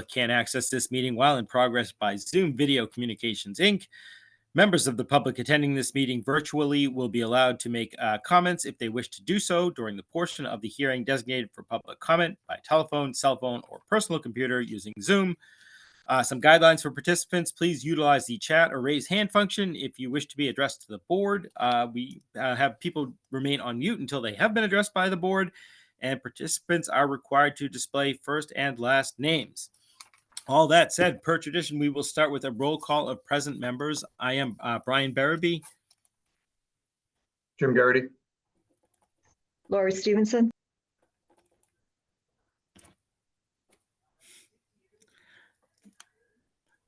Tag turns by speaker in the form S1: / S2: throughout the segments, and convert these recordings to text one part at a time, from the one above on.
S1: can access this meeting while in progress by Zoom Video Communications, Inc. Members of the public attending this meeting virtually will be allowed to make comments if they wish to do so during the portion of the hearing designated for public comment by telephone, cell phone, or personal computer using Zoom. Some guidelines for participants: please utilize the chat or raise hand function if you wish to be addressed to the board. We have people remain on mute until they have been addressed by the board, and participants are required to display first and last names. All that said, per tradition, we will start with a roll call of present members. I am Brian Barabee.
S2: Jim Garrity.
S3: Laurie Stevenson.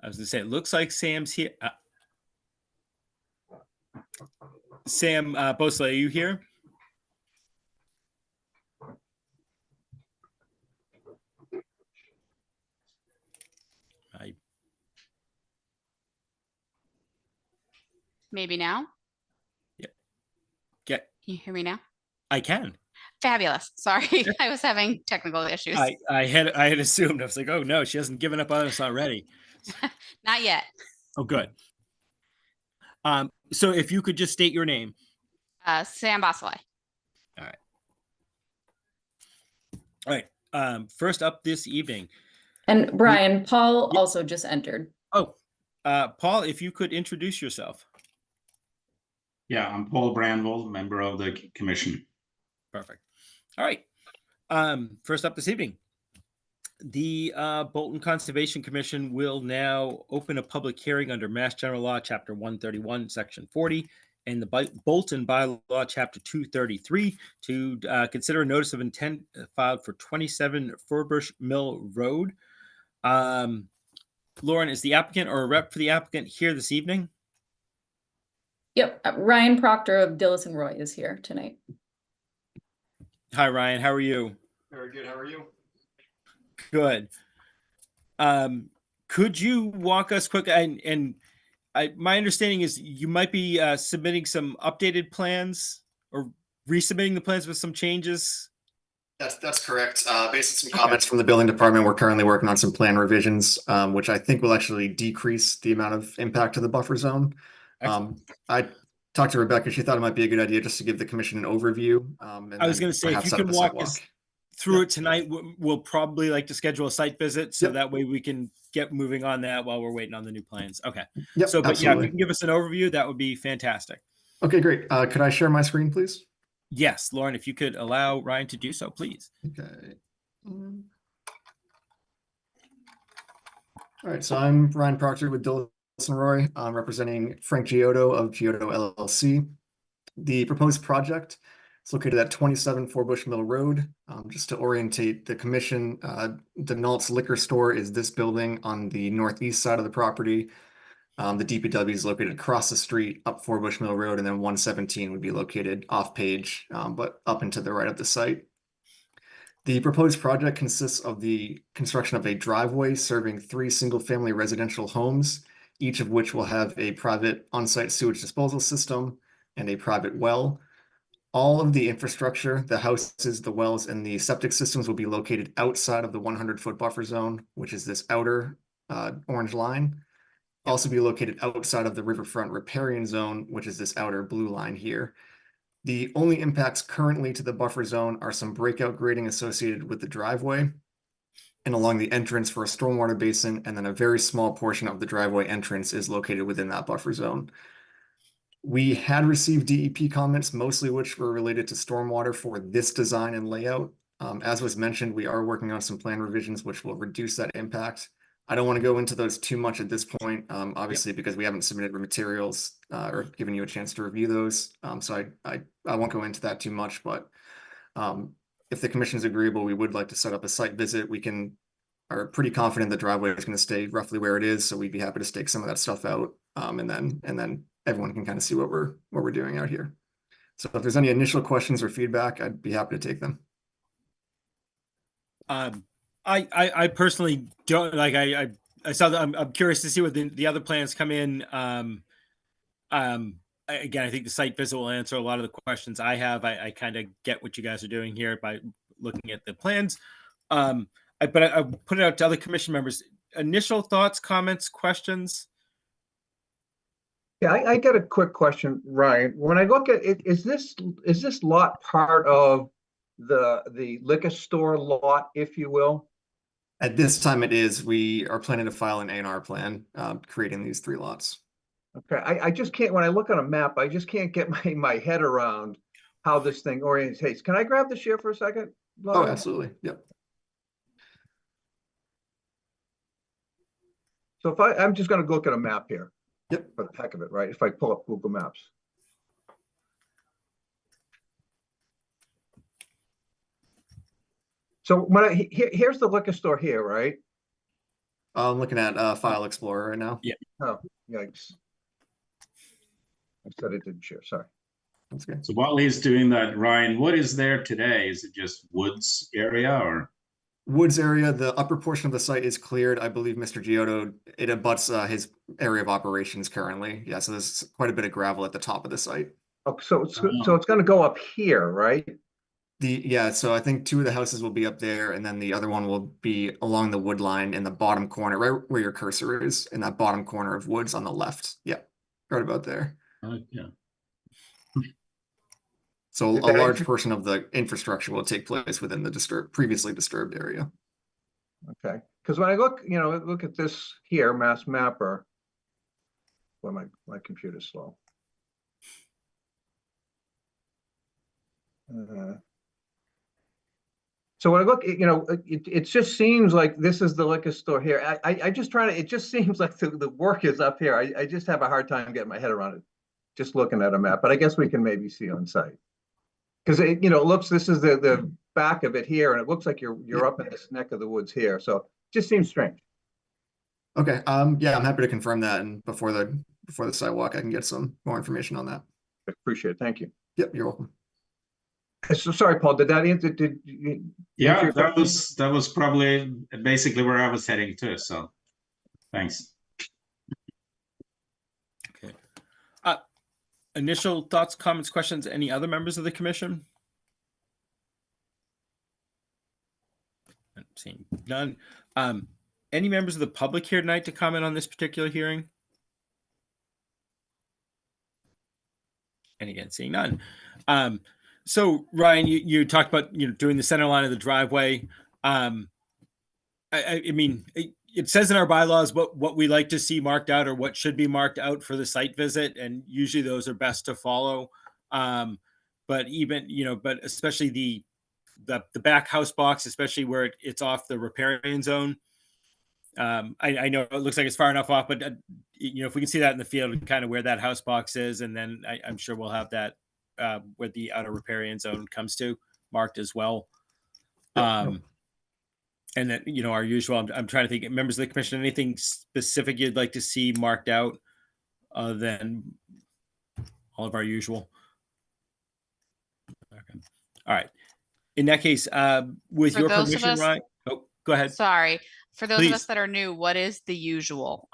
S1: I was going to say, it looks like Sam's here. Sam Bosley, are you here?
S4: Maybe now.
S1: Yeah.
S4: Can you hear me now?
S1: I can.
S4: Fabulous. Sorry, I was having technical issues.
S1: I had assumed. I was like, oh no, she hasn't given up on us already.
S4: Not yet.
S1: Oh, good. So if you could just state your name.
S4: Sam Bosley.
S1: All right. First up this evening.
S5: And Brian, Paul also just entered.
S1: Oh, Paul, if you could introduce yourself.
S6: Yeah, I'm Paul Brandwell, member of the commission.
S1: Perfect. All right. First up this evening, the Bolton Conservation Commission will now open a public hearing under Mass General Law, Chapter 131, Section 40, and the Bolton Bylaw, Chapter 233, to consider a notice of intent filed for 27 Furbush Mill Road. Lauren, is the applicant or a rep for the applicant here this evening?
S5: Yep, Ryan Proctor of Dillis and Roy is here tonight.
S1: Hi, Ryan. How are you?
S2: Very good. How are you?
S1: Good. Could you walk us quick? My understanding is you might be submitting some updated plans or resubmitting the plans with some changes.
S2: That's correct. Based on some comments from the building department, we're currently working on some plan revisions, which I think will actually decrease the amount of impact to the buffer zone. I talked to Rebecca. She thought it might be a good idea just to give the commission an overview.
S1: I was going to say, if you can walk us through it tonight, we'll probably like to schedule a site visit so that way we can get moving on that while we're waiting on the new plans. Okay.
S2: Yep,
S1: so, but
S2: absolutely.
S1: yeah, if you can give us an overview, that would be fantastic.
S2: Okay, great. Could I share my screen, please?
S1: Yes, Lauren, if you could allow Ryan to do so, please.
S2: Okay. All right, so I'm Ryan Proctor with Dillis and Roy. I'm representing Frank Giotto of Giotto LLC. The proposed project is located at 27 Furbush Mill Road. Just to orientate the commission, the Nalt's Liquor Store is this building on the northeast side of the property. The DPW is located across the street up Furbush Mill Road, and then 117 would be located off page, but up and to the right of the site. The proposed project consists of the construction of a driveway serving 3 single-family residential homes, each of which will have a private on-site sewage disposal system and a private well. All of the infrastructure, the houses, the wells, and the septic systems will be located outside of the 100-foot buffer zone, which is this outer orange line. Also be located outside of the riverfront riparian zone, which is this outer blue line here. The only impacts currently to the buffer zone are some breakout grading associated with the driveway and along the entrance for a stormwater basin, and then a very small portion of the driveway entrance is located within that buffer zone. We had received DEP comments, mostly which were related to stormwater for this design and layout. As was mentioned, we are working on some plan revisions which will reduce that impact. I don't want to go into those too much at this point, obviously, because we haven't submitted materials or given you a chance to review those. So I won't go into that too much, but if the commission is agreeable, we would like to set up a site visit. We are pretty confident the driveway is going to stay roughly where it is, so we'd be happy to stake some of that stuff out, and then everyone can kind of see what we're doing out here. So if there's any initial questions or feedback, I'd be happy to take them.
S1: I personally don't like. I saw that. I'm curious to see what the other plans come in. Again, I think the site visit will answer a lot of the questions I have. I kind of get what you guys are doing here by looking at the plans. I but I put it out to other commission members. Initial thoughts, comments, questions?
S7: Yeah, I got a quick question, Ryan. When I look at it, is this lot part of the liquor store lot, if you will?
S2: At this time it is, we are planning to file an A&R plan, creating these 3 lots.
S7: Okay, I just can't, when I look on a map, I just can't get my head around how this thing orientates. Can I grab the share for a second?
S2: Oh,
S7: Laura?
S2: absolutely. Yep.
S7: So if I'm just gonna look at a map here.
S2: Yep.
S7: For the heck of it, right? If I pull up Google Maps. So when here's the liquor store here, right?
S2: I'm looking at File Explorer right now.
S7: Oh, yikes. I said it didn't share, sorry.
S2: That's good.
S6: So while he's doing that, Ryan, what is there today? Is it just woods area or?
S2: Woods area, the upper portion of the site is cleared. I believe Mr. Giotto, it abuts his area of operations currently. Yeah, so there's quite a bit of gravel at the top of the site.
S7: Oh, so it's gonna go up here, right?
S2: So I think 2 of the houses will be up there, and then the other one will be along the wood line in the bottom corner, right where your cursor is, in that bottom corner of woods on the left. Yeah, right about there.
S6: Yeah.
S2: So
S7: Is
S2: a
S7: that
S2: large
S7: it?
S2: portion of the infrastructure will take place within the previously disturbed area.
S7: Okay, because when I look at this here, Mass Mapper. Well, my computer's slow. So when I look, it just seems like this is the liquor store here. I just try to, it just seems like the work is up here. I just have a hard time getting my head around it, just looking at a map, but I guess we can maybe see on site. Because it looks, this is the back of it here, and it looks like you're up in this neck of the woods here, so it just seems strange.
S2: Okay, yeah, I'm happy to confirm that, and before the sidewalk, I can get some more information on that.
S7: I appreciate it, thank you.
S2: Yep, you're welcome.
S7: So sorry, Paul, did that answer, did you?
S6: Yeah,
S7: answer your
S6: that
S7: question?
S6: was probably basically where I was heading to. So thanks.
S1: Okay. Initial thoughts, comments, questions, any other members of the commission? I'm seeing none. Any members of the public here tonight to comment on this particular hearing? And again, seeing none. So Ryan, you talked about doing the center line of the driveway. I mean, it says in our bylaws what we like to see marked out or what should be marked out for the site visit, and usually those are best to follow. But even but especially the back house box, especially where it's off the riparian zone. I know it looks like it's far enough off, but if we can see that in the field, kind of where that house box is, and then I'm sure we'll have that where the outer riparian zone comes to marked as well. And then our usual. I'm trying to think, members of the commission, anything specific you'd like to see marked out other than all of our usual. Okay. All right. In that case, with
S4: For
S1: your
S4: those of
S1: permission,
S4: us-
S1: Ryan. Oh, go ahead.
S4: Sorry. For those of us
S1: Please.
S4: that are new, what is the usual?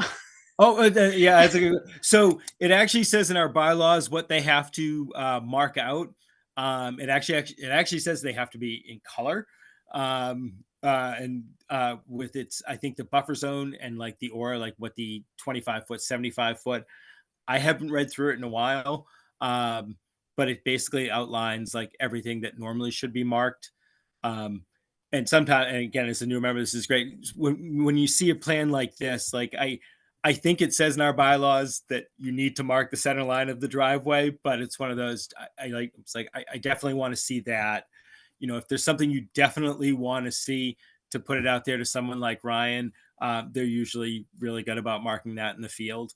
S1: Oh, yeah. That's a good. So it actually says in our bylaws what they have to mark out. It actually says they have to be in color, and with its, I think the buffer zone and like the aura, like what the 25 foot, 75 foot. I haven't read through it in a while, but it basically outlines like everything that normally should be marked. And sometimes, and again, as a new member, this is great. When you see a plan like this, like I think it says in our bylaws that you need to mark the center line of the driveway, but it's one of those I definitely want to see that. If there's something you definitely want to see, to put it out there to someone like Ryan, they're usually really good about marking that in the field.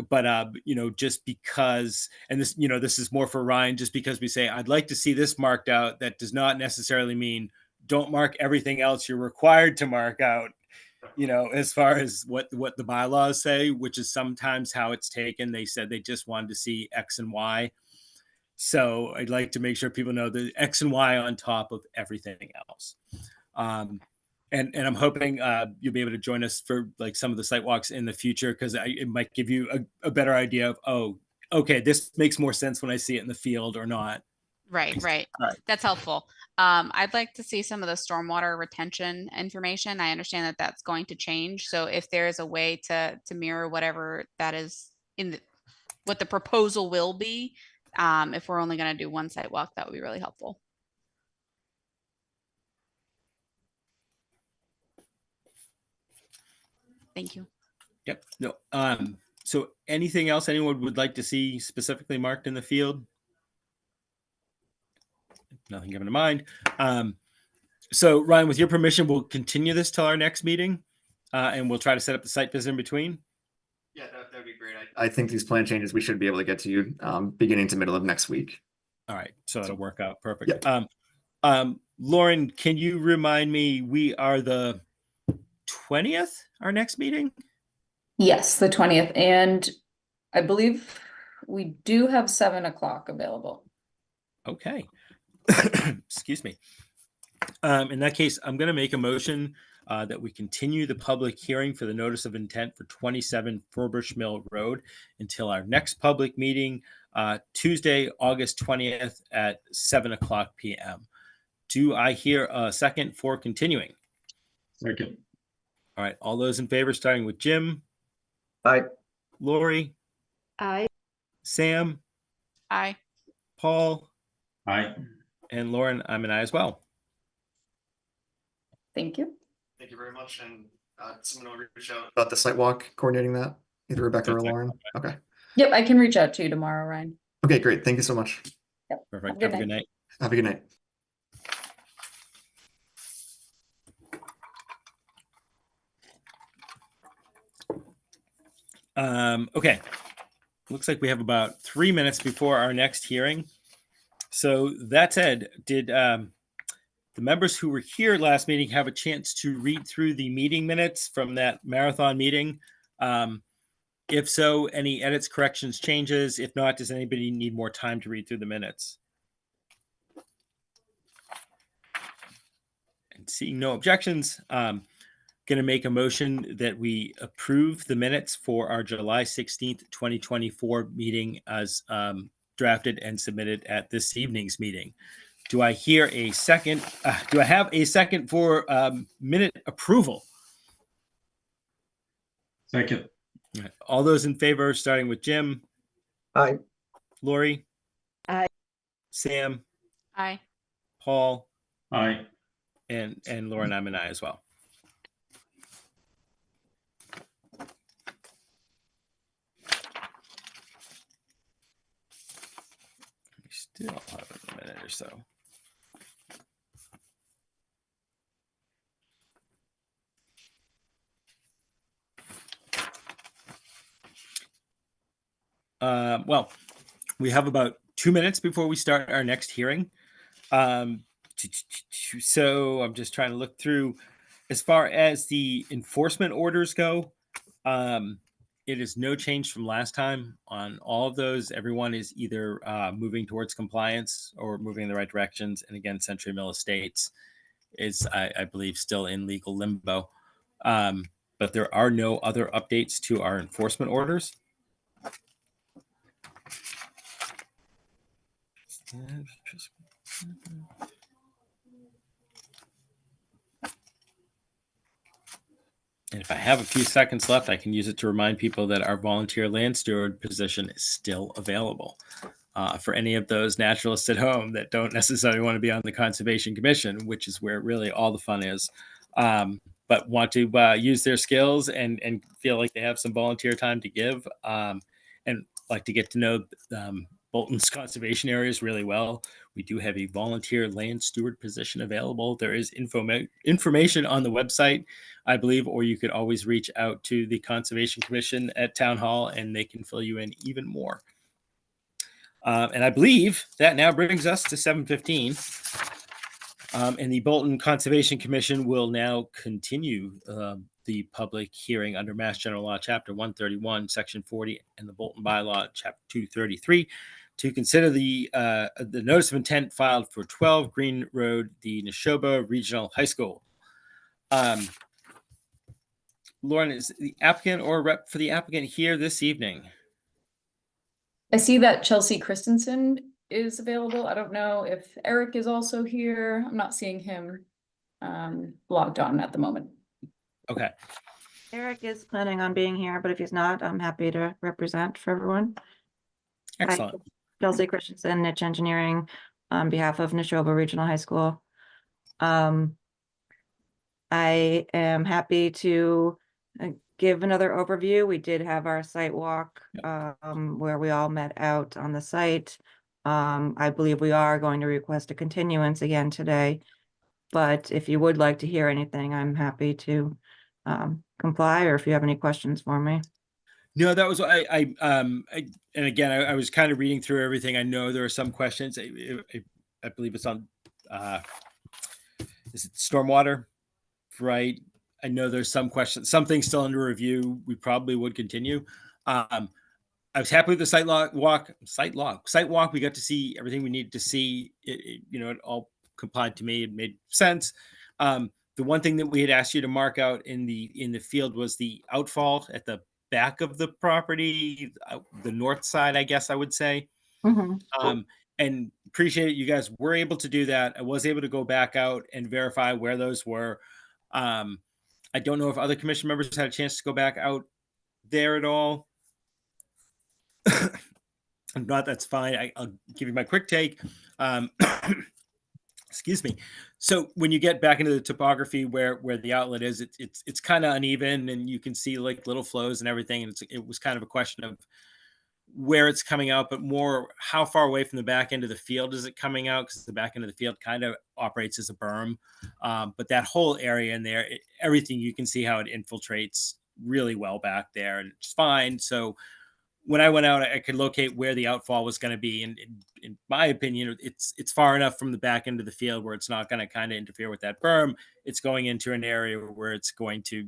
S1: But just because, and this, this is more for Ryan, just because we say, I'd like to see this marked out, that does not necessarily mean don't mark everything else you're required to mark out, as far as what the bylaws say, which is sometimes how it's taken. They said they just wanted to see X and Y. So I'd like to make sure people know the X and Y on top of everything else. And I'm hoping you'll be able to join us for like some of the site walks in the future, because it might give you a better idea of, oh, okay, this makes more sense when I see it in the field or not.
S4: Right.
S1: All right.
S4: That's helpful. I'd like to see some of the stormwater retention information. I understand that that's going to change. So if there is a way to mirror whatever that is in the, what the proposal will be, if we're only going to do one site walk, that would be really helpful. Thank you.
S1: Yep. No. So anything else anyone would like to see specifically marked in the field? Nothing given to mind. So Ryan, with your permission, we'll continue this till our next meeting, and we'll try to set up the site visit in between.
S2: Yeah, that'd be great. I think these plan changes we should be able to get to you beginning to middle of next week.
S1: All right, so that'll work out perfect.
S2: Yep.
S1: Lauren, can you remind me? We are the 20th. Our next meeting.
S5: Yes, the 20th, and I believe we do have 7 o'clock available.
S1: Okay. Excuse me. In that case, I'm going to make a motion that we continue the public hearing for the notice of intent for 27 Furbush Mill Road until our next public meeting, Tuesday, August 20th at 7 o'clock p.m. Do I hear a second for continuing?
S6: Second.
S1: All right. All those in favor, starting with Jim,
S7: Aye.
S1: Lori,
S3: Aye.
S1: Sam,
S4: Aye.
S1: Paul,
S6: Aye.
S1: and Lauren. I'm an aye as well.
S5: Thank you.
S2: Thank you very much. And someone will reach out about the site walk, coordinating that, either Rebecca or
S1: That's
S2: Lauren. Okay.
S5: Yep, I can reach out to you tomorrow, Ryan.
S2: Okay, great. Thank you so much.
S1: Perfect.
S5: Have
S1: Have a good night.
S2: Have a good night.
S1: Okay. Looks like we have about 3 minutes before our next hearing. So that said, did the members who were here last meeting have a chance to read through the meeting minutes from that marathon meeting? If so, any edits, corrections, changes? If not, does anybody need more time to read through the minutes? And seeing no objections, going to make a motion that we approve the minutes for our July 16th, 2024 meeting as drafted and submitted at this evening's meeting. Do I hear a second? Do I have a second for minute approval?
S6: Second.
S1: All right. All those in favor, starting with Jim,
S7: Aye.
S1: Lori,
S3: Aye.
S1: Sam,
S4: Aye.
S1: Paul,
S6: Aye.
S1: and Lauren, I'm an aye as well. We still have a minute or so. Well, we have about 2 minutes before we start our next hearing. So I'm just trying to look through. As far as the enforcement orders go, it is no change from last time on all of those. Everyone is either moving towards compliance or moving in the right directions. And again, Century Mill Estates is, I believe, still in legal limbo. But there are no other updates to our enforcement orders. And if I have a few seconds left, I can use it to remind people that our volunteer land steward position is still available for any of those naturalists at home that don't necessarily want to be on the Conservation Commission, which is where really all the fun is, but want to use their skills and feel like they have some volunteer time to give and like to get to know Bolton's conservation areas really well. We do have a volunteer land steward position available. There is information on the website, I believe, or you could always reach out to the Conservation Commission at Town Hall and they can fill you in even more. And I believe that now brings us to 7:15. And the Bolton Conservation Commission will now continue the public hearing under Mass General Law, Chapter 131, Section 40, and the Bolton Bylaw, Chapter 233, to consider the notice of intent filed for 12 Green Road, the Neshoba Regional High School. Lauren, is the applicant or rep for the applicant here this evening?
S5: I see that Chelsea Christensen is available. I don't know if Eric is also here. I'm not seeing him logged on at the moment.
S1: Okay.
S3: Eric is planning on being here, but if he's not, I'm happy to represent for everyone. Hi,
S1: Excellent.
S3: Chelsea Christensen, Niche Engineering, on behalf of Neshoba Regional High School. I am happy to give another overview. We did have our site walk where we all met out on the site. I believe we are going to request a continuance again today. But if you would like to hear anything, I'm happy to comply, or if you have any questions for me.
S1: No, that was and again, I was kind of reading through everything. I know there are some questions. I believe it's on is it stormwater, right? I know there's some questions, some things still under review. We probably would continue. I was happy with the site walk. We got to see everything we needed to see. It all complied to me. It made sense. The one thing that we had asked you to mark out in the field was the outfall at the back of the property, the north side, I guess I would say. And appreciate it. You guys were able to do that. I was able to go back out and verify where those were. I don't know if other commission members had a chance to go back out there at all. If not, that's fine. I'll give you my quick take. Excuse me. So when you get back into the topography where the outlet is, it's kind of uneven, and you can see like little flows and everything. And it was kind of a question of where it's coming out, but more how far away from the back end of the field is it coming out? Because the back end of the field kind of operates as a berm. But that whole area in there, everything, you can see how it infiltrates really well back there, and it's fine. So when I went out, I could locate where the outfall was going to be. And in my opinion, it's far enough from the back end of the field where it's not going to kind of interfere with that berm. It's going into an area where it's going to,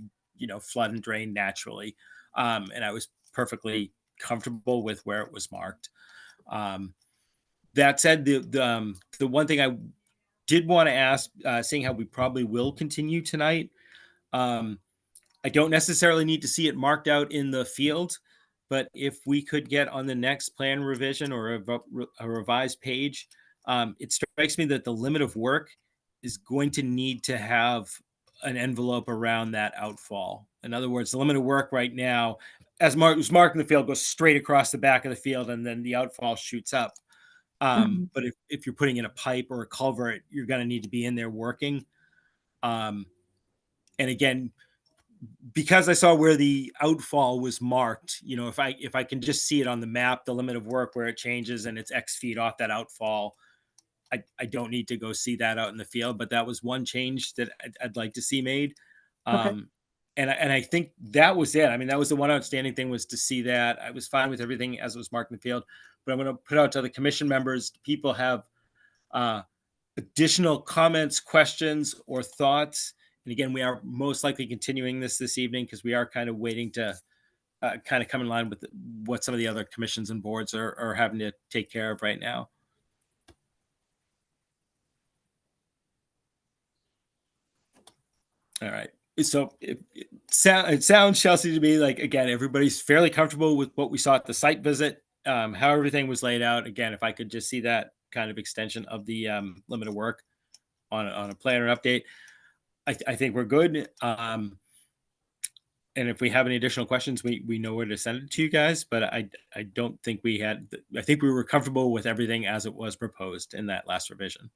S1: flood and drain naturally. And I was perfectly comfortable with where it was marked. That said, the one thing I did want to ask, seeing how we probably will continue tonight, I don't necessarily need to see it marked out in the field, but if we could get on the next plan revision or a revised page, it strikes me that the limit of work is going to need to have an envelope around that outfall. In other words, the limit of work right now, as was marked in the field, goes straight across the back of the field, and then the outfall shoots up. But if you're putting in a pipe or a culvert, you're going to need to be in there working. And again, because I saw where the outfall was marked, if I can just see it on the map, the limit of work where it changes and it's X feet off that outfall, I don't need to go see that out in the field. But that was one change that I'd like to see made.
S3: Okay.
S1: And I think that was it. I mean, that was the one outstanding thing, was to see that. I was fine with everything as it was marked in the field, but I'm going to put out to the commission members. People have additional comments, questions, or thoughts. And again, we are most likely continuing this evening because we are kind of waiting to kind of come in line with what some of the other commissions and boards are having to take care of right now. All right. So it sounds, Chelsea, to me like, again, everybody's fairly comfortable with what we saw at the site visit, how everything was laid out. Again, if I could just see that kind of extension of the limit of work on a planner update, I think we're good. And if we have any additional questions, we know where to send it to you guys. But I don't think we had. I think we were comfortable with everything as it was proposed in that last revision.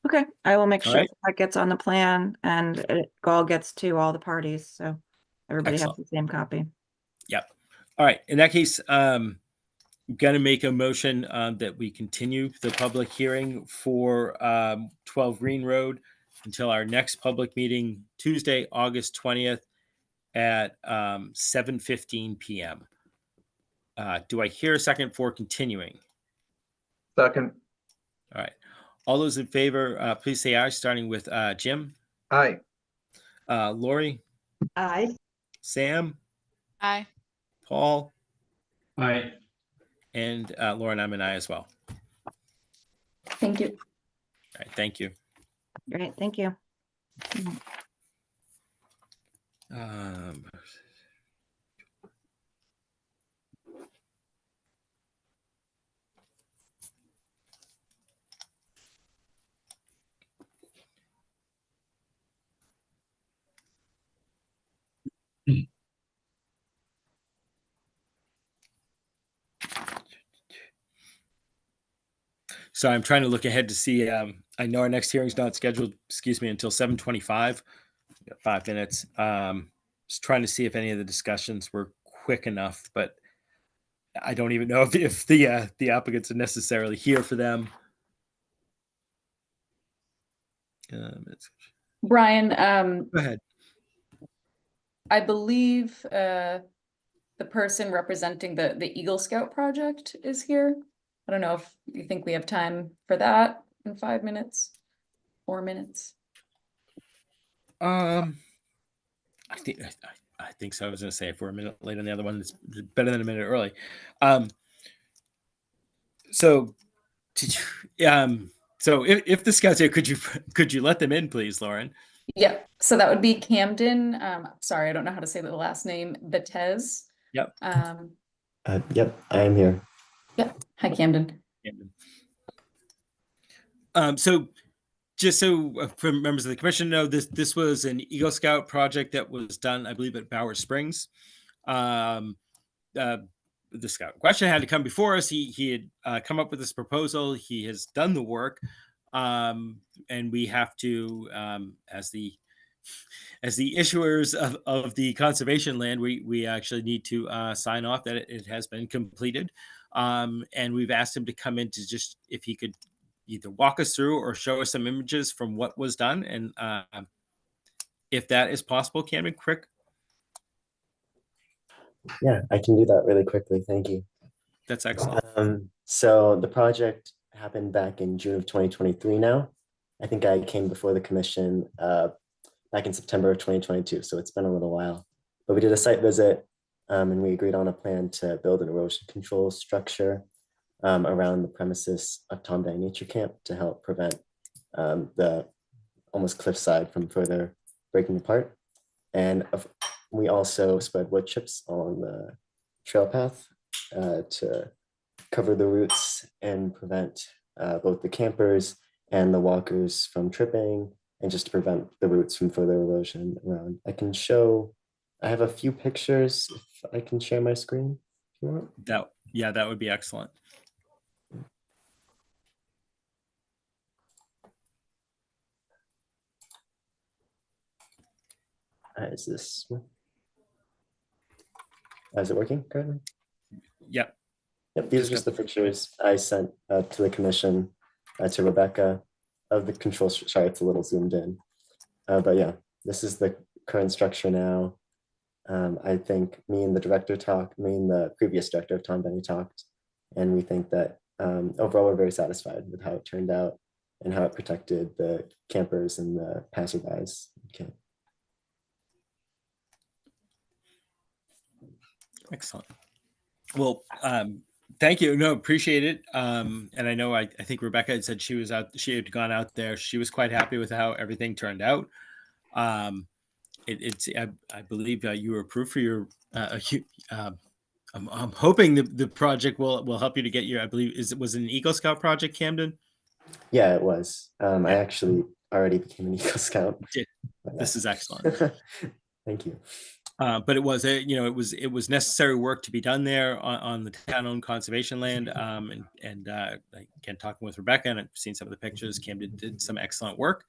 S3: Okay, I will make
S1: All
S3: sure
S1: right.
S3: that gets on the plan and it all gets to all the parties, so everybody
S1: Excellent.
S3: has the same copy.
S1: Yep. All right. In that case, I'm going to make a motion that we continue the public hearing for 12 Green Road until our next public meeting, Tuesday, August 20th at 7:15 p.m. Do I hear a second for continuing?
S7: Second.
S1: All right. All those in favor, please say aye, starting with Jim,
S7: Aye.
S1: Lori,
S3: Aye.
S1: Sam,
S4: Aye.
S1: Paul,
S6: Aye.
S1: and Lauren. I'm an aye as well.
S5: Thank you.
S1: All right. Thank you.
S3: Great, thank you.
S1: So I'm trying to look ahead to see. I know our next hearing's not scheduled, until 7:25. We got 5 minutes. Just trying to see if any of the discussions were quick enough, but I don't even know if the applicants are necessarily here for them.
S5: Brian,
S1: Go ahead.
S5: I believe the person representing the Eagle Scout project is here. I don't know if you think we have time for that in 5 minutes, 4 minutes.
S1: I think so. I was going to say if we're a minute late on the other one, it's better than a minute early. So if the scouts here, could you let them in, please, Lauren?
S5: Yeah, so that would be Camden. Sorry, I don't know how to say the last name. Betez.
S1: Yep.
S8: Yep, I am here.
S5: Yep. Hi, Camden.
S1: So just so for members of the commission know, this was an Eagle Scout project that was done, I believe, at Bowers Springs. The scout in question had to come before us. He had come up with this proposal. He has done the work, and we have to, as the issuers of the conservation land, we actually need to sign off that it has been completed. And we've asked him to come in to just, if he could either walk us through or show us some images from what was done. And if that is possible, Camden, quick.
S8: Yeah, I can do that really quickly. Thank you.
S1: That's excellent.
S8: So the project happened back in June of 2023 now. I think I came before the commission back in September of 2022. So it's been a little while. But we did a site visit and we agreed on a plan to build an erosion control structure around the premises of Tom Day Nature Camp to help prevent the almost cliffside from further breaking apart. And we also spread wood chips along the trail path to cover the roots and prevent both the campers and the walkers from tripping, and just to prevent the roots from further erosion around. I have a few pictures if I can share my screen. If you want.
S1: That would be excellent.
S8: Is this one? Is it working currently?
S1: Yep.
S8: Yep, these are just the pictures I sent to the commission, to Rebecca, of the control. Sorry, it's a little zoomed in. But yeah, this is the current structure now. I think me and the previous director of Tom Benny talked, and we think that overall we're very satisfied with how it turned out and how it protected the campers and the passerbys. Okay.
S1: Excellent. Well, thank you. No, appreciate it. And I know, I think Rebecca had said she had gone out there. She was quite happy with how everything turned out. I believe you were approved for your, I'm hoping the project will help you to get your, I believe, was it an Eagle Scout project, Camden?
S8: Yeah, it was. I actually already became an Eagle Scout.
S1: This is excellent.
S8: Thank you.
S1: But it was it was necessary work to be done there on the town-owned conservation land. And again, talking with Rebecca, and I've seen some of the pictures, Camden did some excellent work.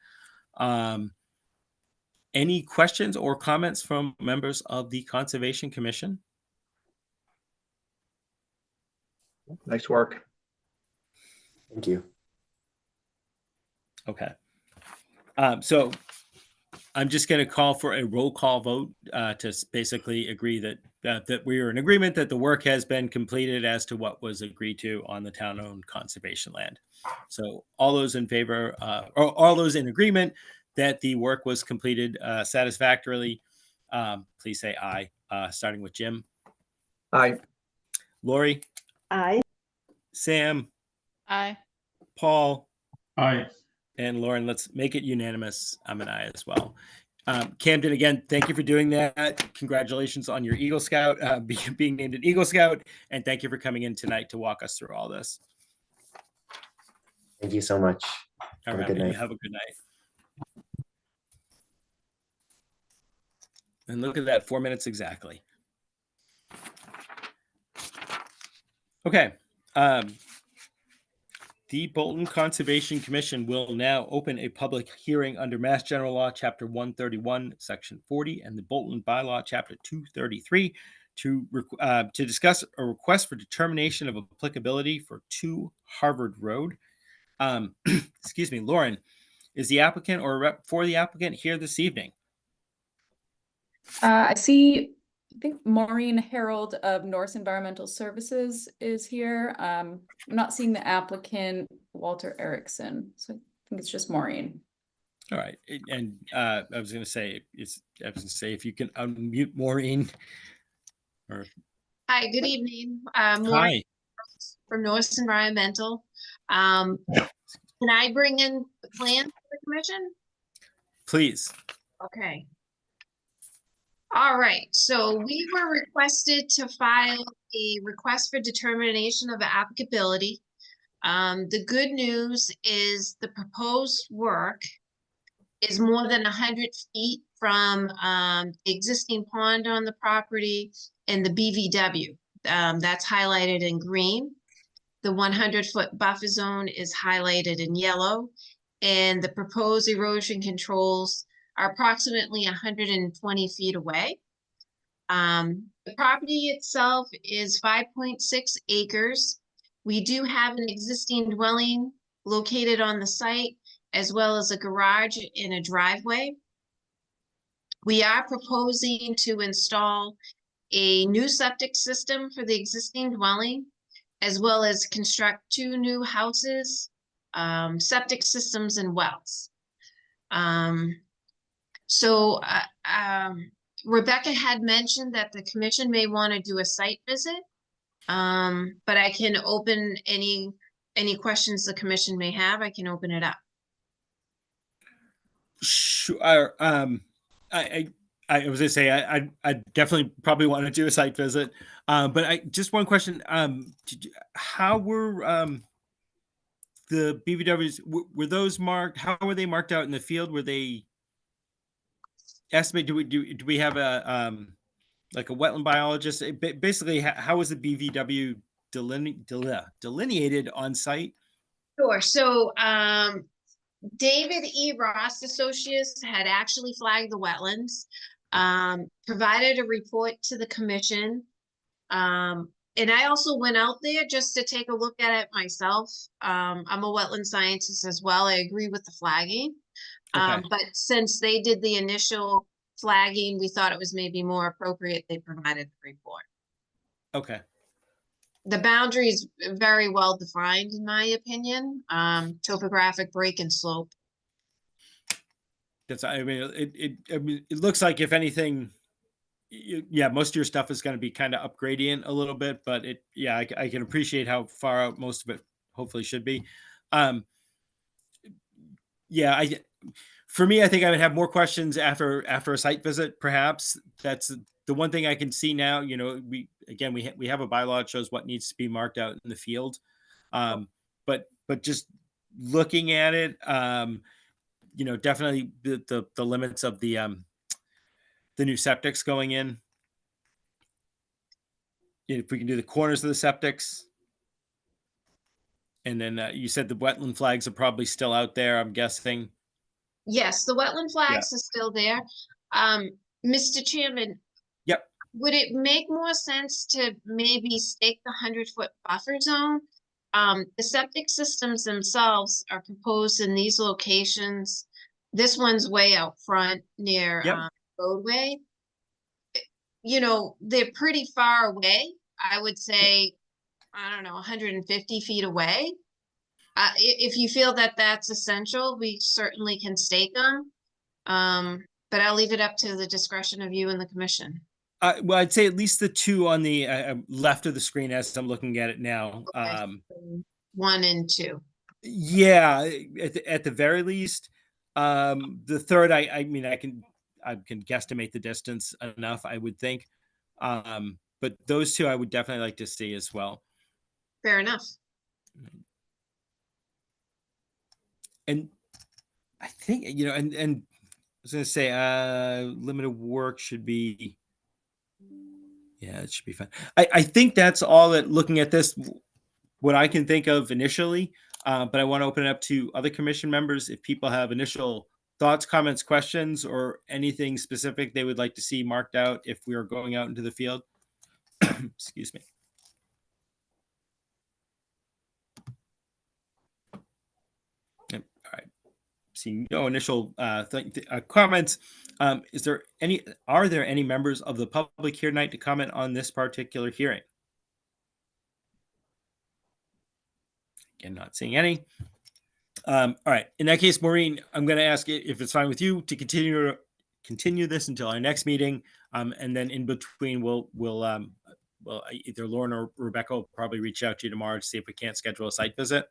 S1: Any questions or comments from members of the Conservation Commission?
S7: Nice work.
S8: Thank you.
S1: Okay. So I'm just going to call for a roll call vote to basically agree that we are in agreement that the work has been completed as to what was agreed to on the town-owned conservation land. So all those in favor, or all those in agreement that the work was completed satisfactorily, please say aye, starting with Jim.
S7: Aye.
S1: Lori?
S3: Aye.
S1: Sam?
S4: Aye.
S1: Paul?
S6: Aye.
S1: And Lauren, let's make it unanimous. I'm an aye as well. Camden, again, thank you for doing that. Congratulations on your Eagle Scout, being named an Eagle Scout. And thank you for coming in tonight to walk us through all this.
S8: Thank you so much.
S1: All right,
S8: good night.
S1: have a good night. And look at that, 4 minutes exactly. Okay. The Bolton Conservation Commission will now open a public hearing under Mass General Law, Chapter 131, Section 40, and the Bolton Bylaw, Chapter 233, to discuss a request for determination of applicability for 2 Harvard Road. Excuse me, Lauren, is the applicant or a rep for the applicant here this evening?
S5: I see, I think Maureen Harold of Norse Environmental Services is here. I'm not seeing the applicant, Walter Erickson, so I think it's just Maureen.
S1: All right, and I was going to say, if you can unmute Maureen. Or
S9: Hi, good evening.
S1: hi,
S9: Maureen from Norse Environmental. Can I bring in the plan for the commission?
S1: please.
S9: Okay. All right, so we were requested to file a request for determination of applicability. The good news is the proposed work is more than 100 feet from the existing pond on the property and the BVW. That's highlighted in green. The 100-foot buffer zone is highlighted in yellow, and the proposed erosion controls are approximately 120 feet away. The property itself is 5.6 acres. We do have an existing dwelling located on the site, as well as a garage and a driveway. We are proposing to install a new septic system for the existing dwelling, as well as construct 2 new houses, septic systems and wells. Rebecca had mentioned that the commission may want to do a site visit, but I can open any questions the commission may have. I can open it up.
S1: Sure. I was gonna say I definitely probably want to do a site visit, but I just one question. How were the BVWs? Were those marked? How were they marked out in the field? Were they estimate? Do we have a like a wetland biologist? Basically, how was the BVW delineated on site?
S9: Sure. So David E. Ross Associates had actually flagged the wetlands, provided a report to the commission. And I also went out there just to take a look at it myself. I'm a wetland scientist as well. I agree with the flagging.
S1: Okay.
S9: But since they did the initial flagging, we thought it was maybe more appropriate they provided the report.
S1: Okay.
S9: The boundary is very well defined, in my opinion. Topographic break and slope.
S1: That's, I mean, it looks like if anything, yeah, most of your stuff is going to be kind of up gradient a little bit, but I can appreciate how far out most of it hopefully should be. Yeah, for me, I think I would have more questions after a site visit. Perhaps that's the one thing I can see now. You know, we have a bylaw that shows what needs to be marked out in the field, but just looking at it, you know, definitely the limits of the new septics going in. If we can do the corners of the septics. And then you said the wetland flags are probably still out there, I'm guessing.
S9: Yes, the wetland flags are still there. Mr. Chairman.
S1: Yep.
S9: Would it make more sense to maybe stake the 100-foot buffer zone? The septic systems themselves are proposed in these locations. This one's way out front near roadway. You know, they're pretty far away. I would say, I don't know, 150 feet away. If you feel that that's essential, we certainly can stake them. But I'll leave it up to the discretion of you and the commission.
S1: Well, I'd say at least the 2 on the left of the screen as I'm looking at it now.
S9: Okay. 1 and 2.
S1: Yeah, at the very least. The third, I mean, I can guesstimate the distance enough, I would think. But those 2 I would definitely like to see as well.
S9: Fair enough.
S1: And I think, you know, and I was going to say, limited work should be, yeah, it should be fine. I think that's all that looking at this, what I can think of initially. but I want to open it up to other commission members. If people have initial thoughts, comments, questions, or anything specific they would like to see marked out if we are going out into the field. Excuse me. Yep. All right. Seeing no initial comments, are there any members of the public here tonight to comment on this particular hearing? Again, not seeing any. All right. In that case, Maureen, I'm going to ask if it's fine with you to continue this until our next meeting, and then in between, we'll either Lauren or Rebecca will probably reach out to you tomorrow to see if we can't schedule a site visit.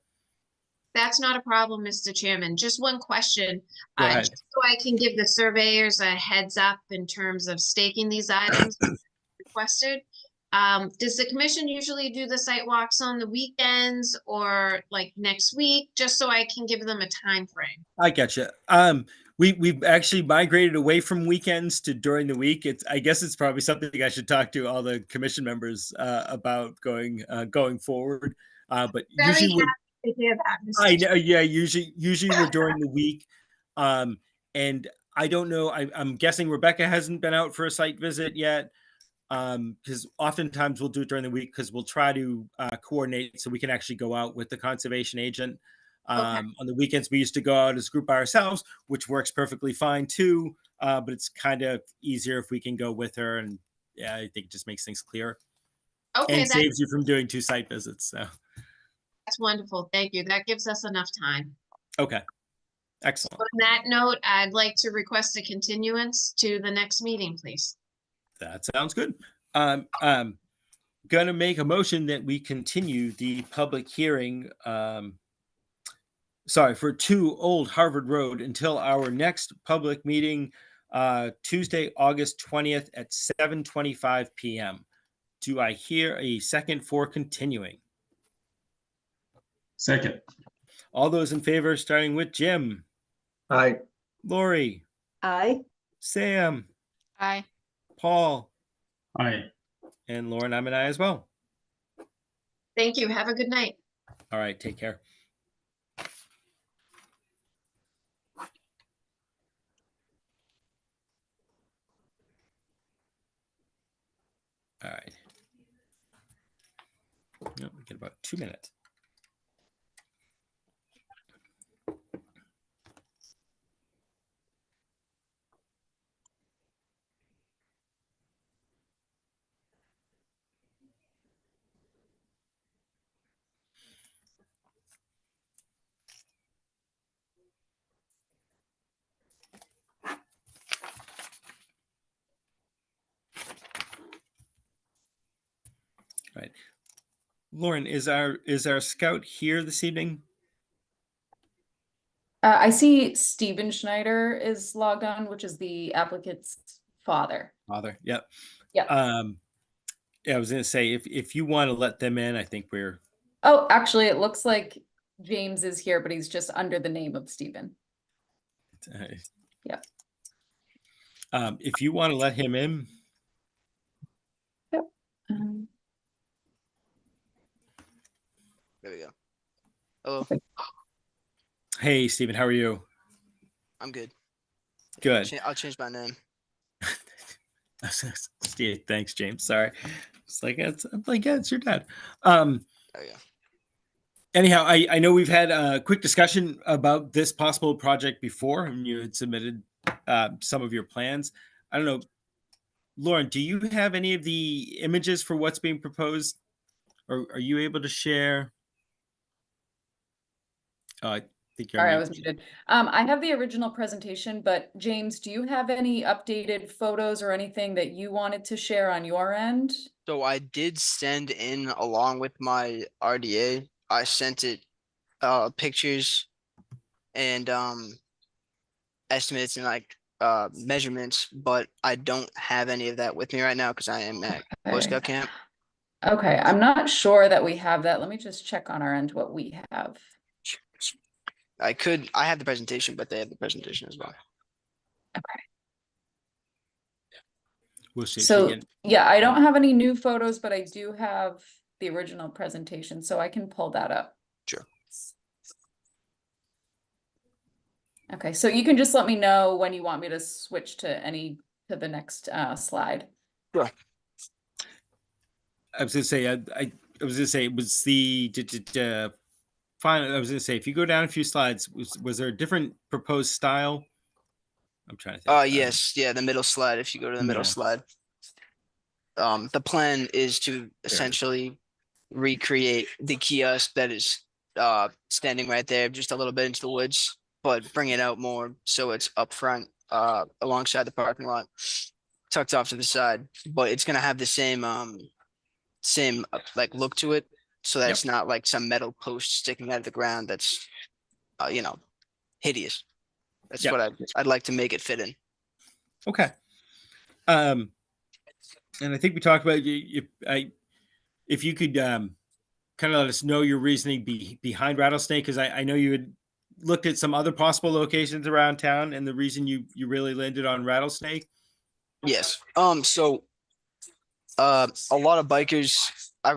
S9: That's not a problem, Mr. Chairman. Just one question.
S1: Go ahead.
S9: Just so I can give the surveyors a heads up in terms of staking these items requested. Does the commission usually do the site walks on the weekends or like next week, just so I can give them a time frame?
S1: I get you. We've actually migrated away from weekends to during the week. I guess it's probably something I should talk to all the commission members about going forward. But
S9: Very
S1: usually
S9: happy to hear that, Mr.
S1: I know, yeah. Usually we're during the week, and I don't know. I'm guessing Rebecca hasn't been out for a site visit yet, because oftentimes we'll do it during the week because we'll try to coordinate so we can actually go out with the conservation agent. On the weekends, we used to go out as a group by ourselves, which works perfectly fine too. But it's kind of easier if we can go with her, and yeah, I think it just makes things clearer
S9: Okay,
S1: and saves you from doing 2 site visits. So
S9: that's wonderful. Thank you. That gives us enough time.
S1: okay, excellent.
S9: On that note, I'd like to request a continuance to the next meeting, please.
S1: That sounds good. Gonna make a motion that we continue the public hearing. For 2 Old Harvard Road until our next public meeting, Tuesday, August 20th at 7:25 p.m. Do I hear a second for continuing?
S6: Second.
S1: All those in favor, starting with Jim,
S7: Aye.
S1: Lori,
S3: Aye.
S1: Sam,
S4: Aye.
S1: Paul,
S6: Aye.
S1: and Lauren, I'm an aye as well.
S9: Thank you. Have a good night.
S1: All right, take care. All right. Yep, we get about 2 minutes. All right. Lauren, is our scout here this evening?
S5: I see Steven Schneider is logged on, which is the applicant's father.
S1: Father, yep.
S5: Yeah.
S1: Yeah, I was gonna say if you want to let them in, I think we're
S5: Oh, actually, it looks like James is here, but he's just under the name of Steven. Yeah.
S1: If you want to let him in,
S5: Yep.
S10: There we go. Hello,
S1: hey Stephen, how are you?
S10: I'm good.
S1: Good.
S10: I'll change my name.
S1: Steve, thanks, James. Sorry. It's like I'm like, yeah, it's your dad.
S10: There we go.
S1: Anyhow, I know we've had a quick discussion about this possible project before, and you had submitted some of your plans. I don't know, Lauren, do you have any of the images for what's being proposed, or are you able to share? Oh, I think you're
S5: Sorry, I
S1: on
S5: was
S1: mute.
S5: muted. I have the original presentation, but James, do you have any updated photos or anything that you wanted to share on your end?
S10: So I did send in along with my RDA. I sent it pictures and estimates and like measurements, but I don't have any of that with me right now because I am at Boy Scout camp.
S5: Okay, I'm not sure that we have that. Let me just check on our end what we have.
S10: I have the presentation, but they have the presentation as well.
S5: Okay.
S1: We'll see.
S5: So yeah, I don't have any new photos, but I do have the original presentation, so I can pull that up.
S10: Sure.
S5: Okay, so you can just let me know when you want me to switch to the next slide.
S10: Sure.
S1: I was gonna say, I was gonna say, it was the final. I was gonna say, if you go down a few slides, was there a different proposed style? I'm trying to think.
S10: Yes, yeah, the middle slide, if you go to the middle
S1: Yeah.
S10: slide. The plan is to essentially recreate the kiosk that is standing right there, just a little bit into the woods, but bring it out more so it's up front, alongside the parking lot, tucked off to the side. But it's gonna have the same like look to it, so that
S1: Yep.
S10: it's not like some metal post sticking out of the ground that's you know, hideous. That's
S1: Yep.
S10: what I'd like to make it fit in.
S1: Okay. And I think we talked about if you could kind of let us know your reasoning behind Rattlesnake, because I know you had looked at some other possible locations around town, and the reason you really landed on Rattlesnake.
S10: Yes. So a lot of bikers, I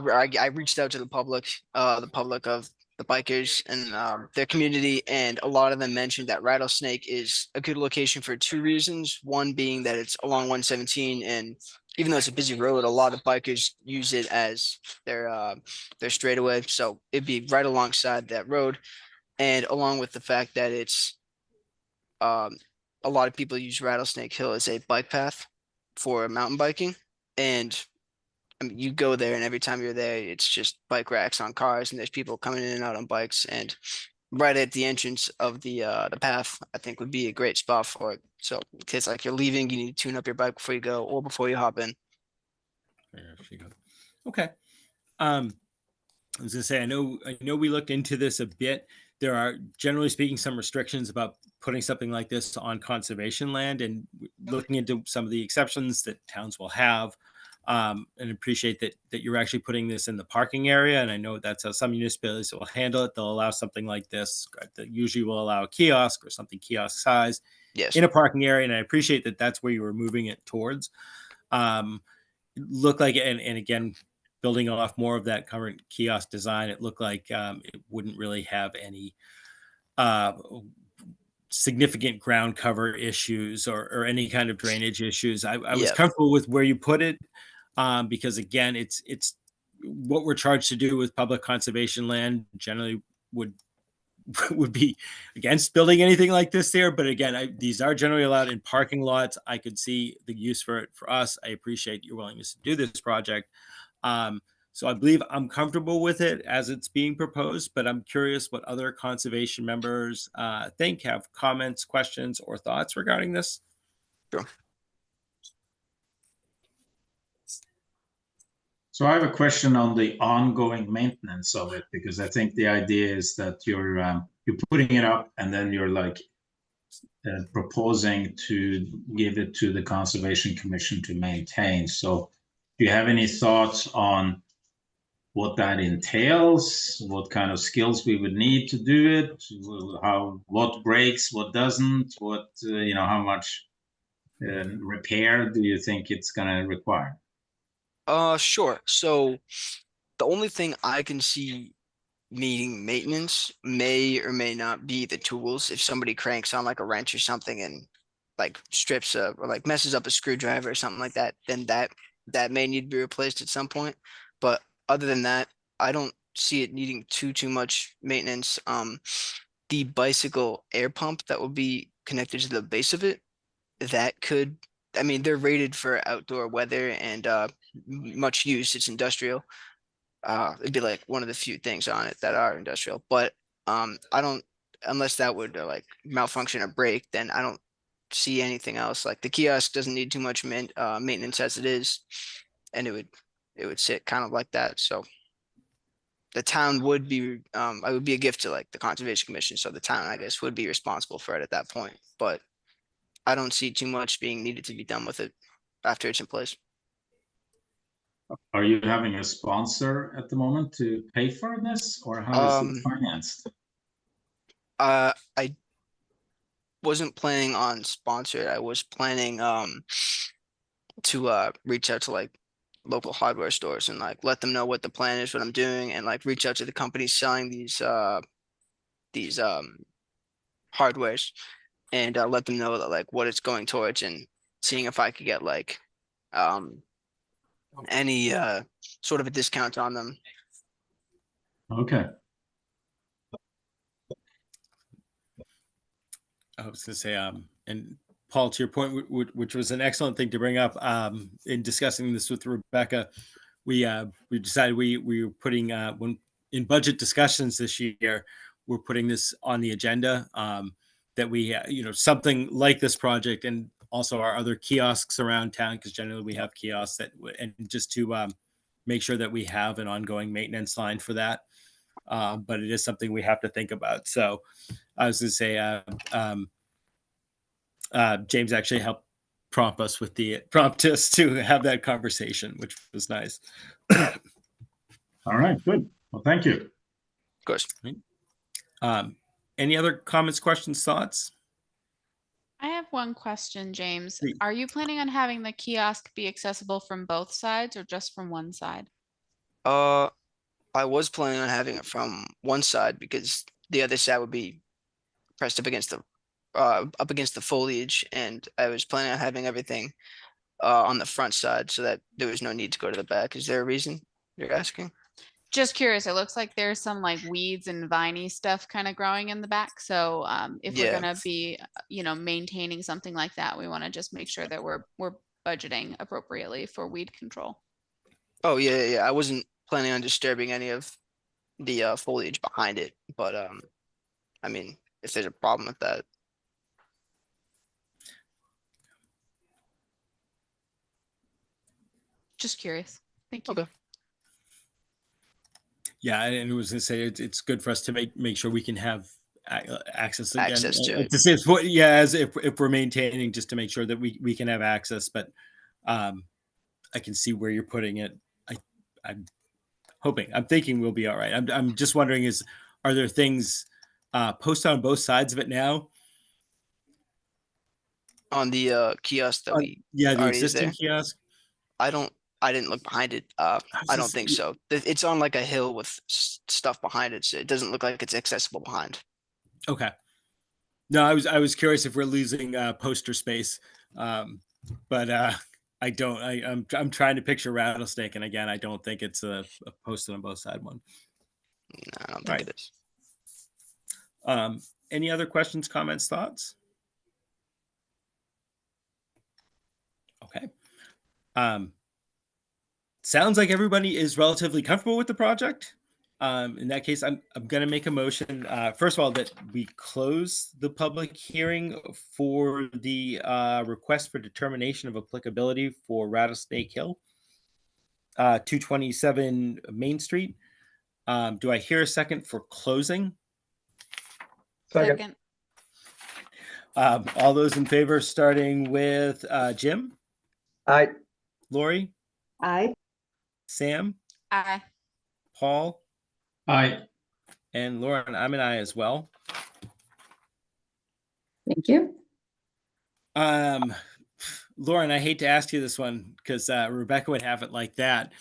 S10: reached out to the public of the bikers and their community, and a lot of them mentioned that Rattlesnake is a good location for two reasons. One being that it's along 117, and even though it's a busy road, a lot of bikers use it as their straightaway. So it'd be right alongside that road, and along with the fact that it's a lot of people use Rattlesnake Hill as a bike path for mountain biking, and I mean, you go there and every time you're there, it's just bike racks on cars and there's people coming in and out on bikes. And right at the entrance of the path, I think would be a great spot for it. So in case like you're leaving, you need to tune up your bike before you go or before you hop in.
S1: Okay. I was gonna say, I know we looked into this a bit. There are, generally speaking, some restrictions about putting something like this on conservation land, and looking into some of the exceptions that towns will have. And appreciate that you're actually putting this in the parking area. And I know that's how some municipalities will handle it. They'll allow something like this that usually will allow a kiosk or something kiosk size
S10: Yes.
S1: in a parking area. And I appreciate that that's where you were moving it towards. Look like, and again, building off more of that current kiosk design, it looked like it wouldn't really have any significant ground cover issues or any kind of drainage issues. I was
S10: Yeah.
S1: comfortable with where you put it, because again, it's what we're charged to do with public conservation land. Generally, would be against building anything like this there. But again, these are generally allowed in parking lots. I could see the use for it for us. I appreciate your willingness to do this project. So I believe I'm comfortable with it as it's being proposed, but I'm curious what other conservation members think, have comments, questions, or thoughts regarding this.
S10: Sure.
S6: So I have a question on the ongoing maintenance of it, because I think the idea is that you're putting it up and then you're like proposing to give it to the Conservation Commission to maintain. So do you have any thoughts on what that entails, what kind of skills we would need to do it, what breaks, what doesn't, what how much repair do you think it's going to require?
S10: Sure. So the only thing I can see needing maintenance may or may not be the tools. If somebody cranks on like a wrench or something and like strips or like messes up a screwdriver or something like that, then that may need to be replaced at some point. But other than that, I don't see it needing too much maintenance. The bicycle air pump that will be connected to the base of it, that could, I mean, they're rated for outdoor weather and much use. It's industrial. It'd be like one of the few things on it that are industrial. But I don't, unless that would like malfunction or break, then I don't see anything else. Like the kiosk doesn't need too much maintenance as it is, and it would sit kind of like that. So the town would be, I would be a gift to like the Conservation Commission. So the town, I guess, would be responsible for it at that point. But I don't see too much being needed to be done with it after it's in place.
S6: Are you having a sponsor at the moment to pay for this, or how is it financed?
S10: I wasn't planning on sponsored. I was planning to reach out to like local hardware stores and like let them know what the plan is, what I'm doing, and like reach out to the companies selling these hardwares and let them know that like what it's going towards, and seeing if I could get like any sort of a discount on them.
S6: Okay.
S1: I was going to say, and Paul, to your point, which was an excellent thing to bring up, in discussing this with Rebecca, we decided we were putting when in budget discussions this year, we're putting this on the agenda, that we something like this project, and also our other kiosks around town, because generally we have kiosks that, and just to make sure that we have an ongoing maintenance line for that. But it is something we have to think about. So I was going to say, James actually helped prompt us to have that conversation, which was nice.
S6: All right, good. Well, thank you.
S10: Of course.
S1: Any other comments, questions, thoughts?
S4: I have one question, James.
S1: Please.
S4: Are you planning on having the kiosk be accessible from both sides or just from one side?
S10: I was planning on having it from one side because the other side would be pressed up against the foliage, and I was planning on having everything on the front side so that there was no need to go to the back. Is there a reason you're asking?
S4: Just curious. It looks like there's some like weeds and viney stuff kind of growing in the back. So if we're
S10: Yeah.
S4: gonna be, maintaining something like that, we want to just make sure that we're budgeting appropriately for weed control.
S10: Oh yeah. I wasn't planning on disturbing any of the foliage behind it, but I mean, if there's a problem with that.
S4: Just curious. Thank you.
S10: Okay.
S1: Yeah, and I was going to say it's good for us to make sure we can have access again.
S10: Access to it.
S1: To say it's what, yeah, as if we're maintaining, just to make sure that we can have access. But I can see where you're putting it. I'm thinking we'll be all right. I'm just wondering, are there things posted on both sides of it now?
S10: On the kiosk that we
S1: the
S10: already is
S1: existing
S10: there.
S1: kiosk.
S10: I didn't look behind it. I don't think so. It's on like a hill with stuff behind it, so it doesn't look like it's accessible behind.
S1: Okay. No, I was curious if we're losing poster space, but I don't. I'm trying to picture Rattlesnake, and again, I don't think it's a posted on both side one.
S10: No, I don't think it is.
S1: Any other questions, comments, thoughts? Okay. Sounds like everybody is relatively comfortable with the project. In that case, I'm going to make a motion, first of all, that we close the public hearing for the request for determination of applicability for Rattlesnake Hill, 227 Main Street. Do I hear a second for closing?
S7: Second.
S1: All those in favor, starting with Jim,
S7: Aye.
S1: Lori,
S3: Aye.
S1: Sam,
S4: Aye.
S1: Paul,
S6: Aye.
S1: and Lauren. I'm an aye as well.
S5: Thank you.
S1: Lauren, I hate to ask you this one because Rebecca would have it like that.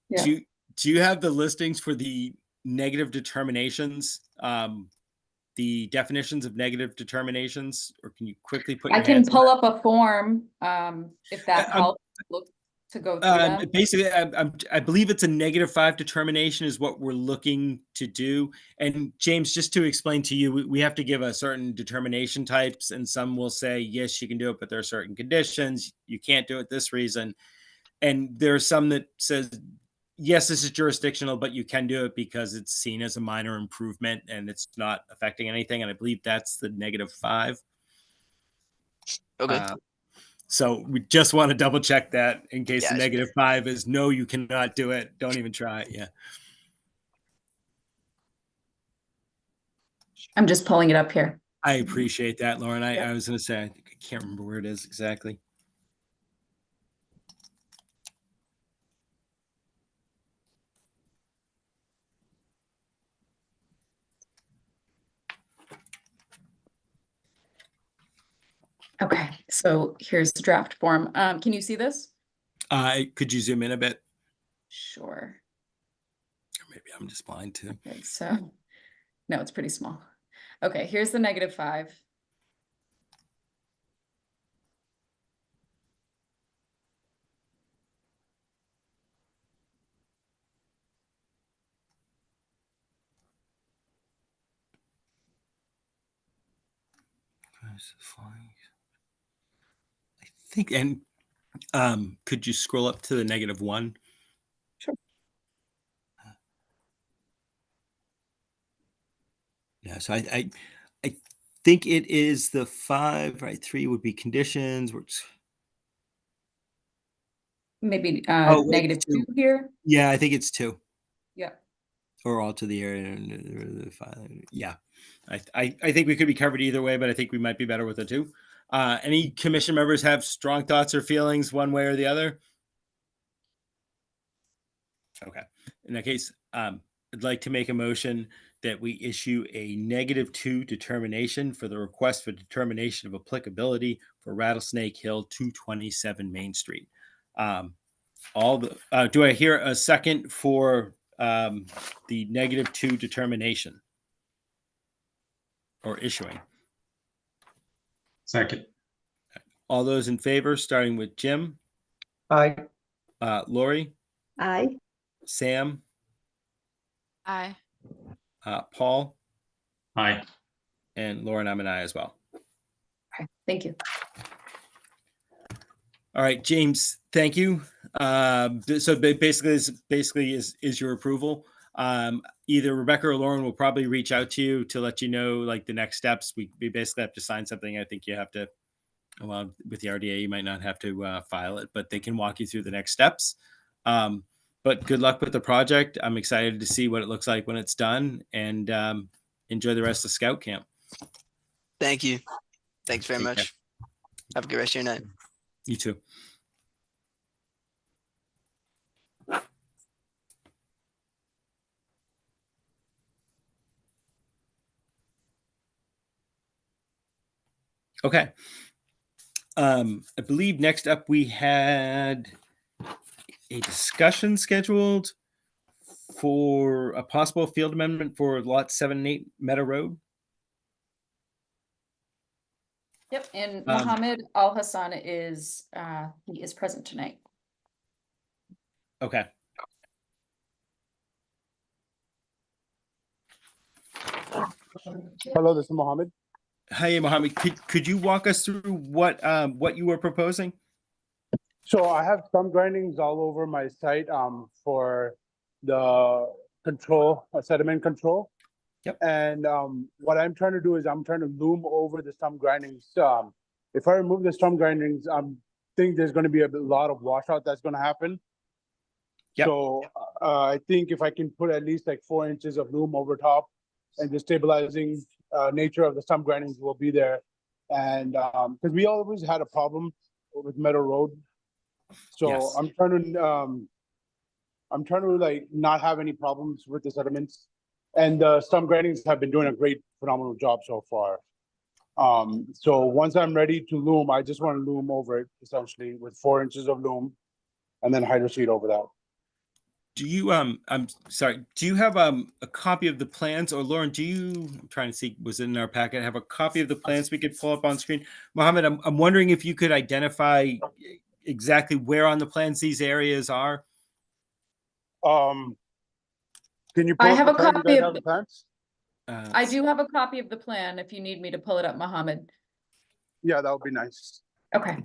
S5: Yeah.
S1: Do you have the listings for the negative determinations, the definitions of negative determinations, or can you quickly put your
S5: I can
S1: hands on
S5: pull
S1: that?
S5: up a form, if that helps, look to go through them.
S1: Basically, I believe it's a -5 determination is what we're looking to do. And James, just to explain to you, we have to give a certain determination types, and some will say, yes, you can do it, but there are certain conditions. You can't do it this reason. And there are some that says, yes, this is jurisdictional, but you can do it because it's seen as a minor improvement and it's not affecting anything. And I believe that's the -5.
S10: Okay.
S1: So we just want to double check that in case
S10: Yeah,
S1: the
S10: I see.
S1: -5 is no, you cannot do it. Don't even try it. Yeah.
S5: I'm just pulling it up here.
S1: I appreciate that, Lauren. I was going to say, I can't remember where it is exactly.
S5: Okay, so here's the draft form. Can you see this?
S1: Could you zoom in a bit?
S5: Sure.
S1: Or maybe I'm just blind too.
S5: Okay, so, no, it's pretty small. Okay, here's the -5.
S1: I think, and could you scroll up to the -1?
S5: Sure.
S1: Yeah, so I think it is the 5, right? 3 would be conditions, which
S5: Maybe
S1: Oh, wait,
S5: -2
S1: 2.
S5: here.
S1: Yeah, I think it's 2.
S5: Yeah.
S1: Or all to the area and the 5. Yeah. I think we could be covered either way, but I think we might be better with a 2. Any commission members have strong thoughts or feelings one way or the other? Okay. In that case, I'd like to make a motion that we issue a -2 determination for the request for determination of applicability for Rattlesnake Hill 227 Main Street. Do I hear a second for the -2 determination or issuing?
S6: Second.
S1: All those in favor, starting with Jim,
S7: Aye.
S1: Lori,
S3: Aye.
S1: Sam,
S4: Aye.
S1: Paul,
S6: Aye.
S1: and Lauren, I'm an aye as well.
S5: Okay, thank you.
S1: All right, James, thank you. So basically, this is your approval. Either Rebecca or Lauren will probably reach out to you to let you know like the next steps. We basically have to sign something. I think you have to, well, with the RDA, you might not have to file it, but they can walk you through the next steps. But good luck with the project. I'm excited to see what it looks like when it's done, and enjoy the rest of Scout Camp.
S10: Thank you. Thanks very
S1: Take care.
S10: much. Have a good rest of your night.
S1: You too. Okay. I believe next up we had a discussion scheduled for a possible field amendment for lots 7 and 8 Meadow Road.
S5: Yep, and
S1: Um,
S5: Mohammed Al Hassan is he is present tonight.
S1: Okay.
S11: Hello, this is Mohammed.
S1: Hi, Mohammed. Could you walk us through what you were proposing?
S11: So I have some grindings all over my site for the control, sediment control.
S1: Yep.
S11: And what I'm trying to do is I'm trying to loom over the stump grindings. If I remove the stump grindings, I think there's going to be a lot of washout that's going to happen.
S1: Yep.
S11: So I think if I can put at least like 4 inches of loom over top, and the stabilizing nature of the stump grindings will be there. And because we always had a problem with Meadow Road. So
S1: Yes.
S11: I'm trying to like not have any problems with the sediments. And the stump grindings have been doing a great, phenomenal job so far. So once I'm ready to loom, I just want to loom over it essentially with 4 inches of loom and then hydro seed over that.
S1: Do you I'm sorry, do you have a copy of the plans, or Lauren, I'm trying to see, was it in our packet, have a copy of the plans we could pull up on screen? Mohammed, I'm wondering if you could identify exactly where on the plans these areas are.
S11: Can you
S5: I
S11: pull
S5: have
S11: up
S5: a
S11: the plans? You
S5: copy
S11: guys
S5: of
S11: have the plans?
S5: I do have a copy of the plan if you need me to pull it up, Mohammed.
S11: Yeah, that would be nice.
S5: Okay.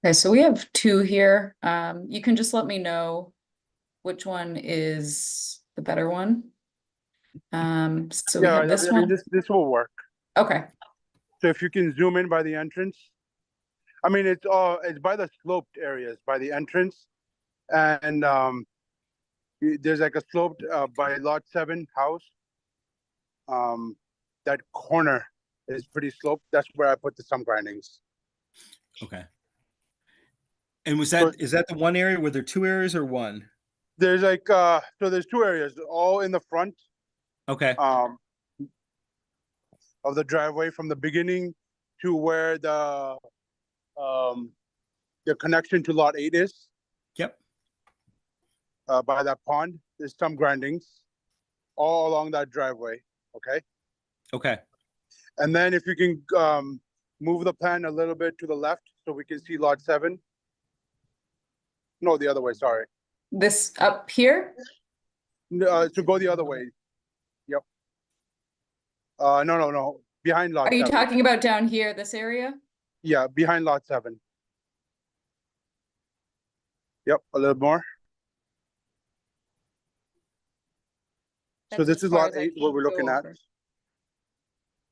S5: Okay, so we have 2 here. You can just let me know which one is the better one. So we
S11: Yeah,
S5: have this
S11: I mean,
S5: one.
S11: this will work.
S5: Okay.
S11: So if you can zoom in by the entrance, I mean, it's by the sloped areas by the entrance, and there's like a sloped by lot 7 house. That corner is pretty sloped. That's where I put the stump grindings.
S1: Okay. And is that the one area? Were there 2 areas or one?
S11: There's like so there's 2 areas, all in the front.
S1: Okay.
S11: Of the driveway from the beginning to where the connection to lot 8 is.
S1: Yep.
S11: By that pond, there's some grindings all along that driveway. Okay.
S1: Okay.
S11: And then if you can move the plan a little bit to the left so we can see lot 7. No, the other way, sorry.
S5: This up here?
S11: To go the other way. Yep. No. Behind lot
S5: Are you
S11: 7.
S5: talking about down here, this area?
S11: Yeah, behind lot 7. Yep, a little more. So
S5: That's
S11: this
S5: as
S11: is
S5: far
S11: lot
S5: as I
S11: 8,
S5: can
S11: what we're
S5: go
S11: looking at.
S5: over.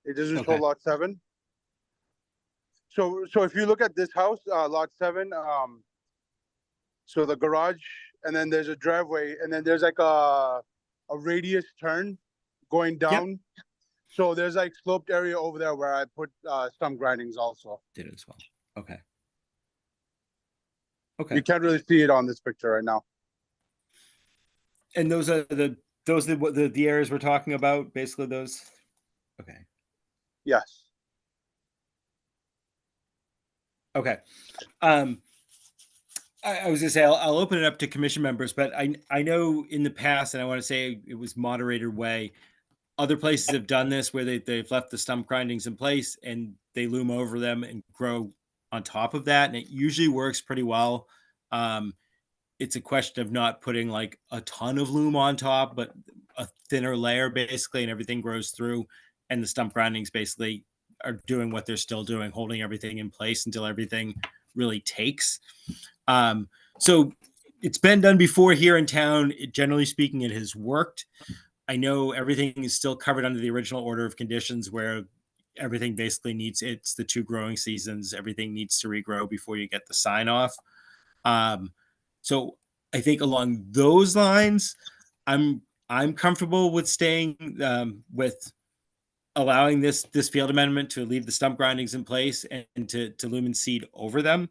S11: It doesn't show
S1: Okay.
S11: lot 7. So if you look at this house, lot 7, so the garage, and then there's a driveway, and then there's like a radius turn going down. So there's like sloped area over there where I put stump grindings also.
S1: Did as well. Okay.
S11: You
S1: Okay.
S11: can't really see it on this picture right now.
S1: And those are the areas we're talking about, basically those. Okay.
S11: Yes.
S1: Okay. I was gonna say I'll open it up to commission members, but I know in the past, and I want to say it was moderator way, other places have done this where they've left the stump grindings in place and they loom over them and grow on top of that, and it usually works pretty well. It's a question of not putting like a ton of loom on top, but a thinner layer basically, and everything grows through, and the stump grindings basically are doing what they're still doing, holding everything in place until everything really takes. So it's been done before here in town. Generally speaking, it has worked. I know everything is still covered under the original order of conditions where everything basically needs, it's the 2 growing seasons. Everything needs to regrow before you get the sign off. So I think along those lines, I'm comfortable with staying with allowing this field amendment to leave the stump grindings in place and to lumen seed over them.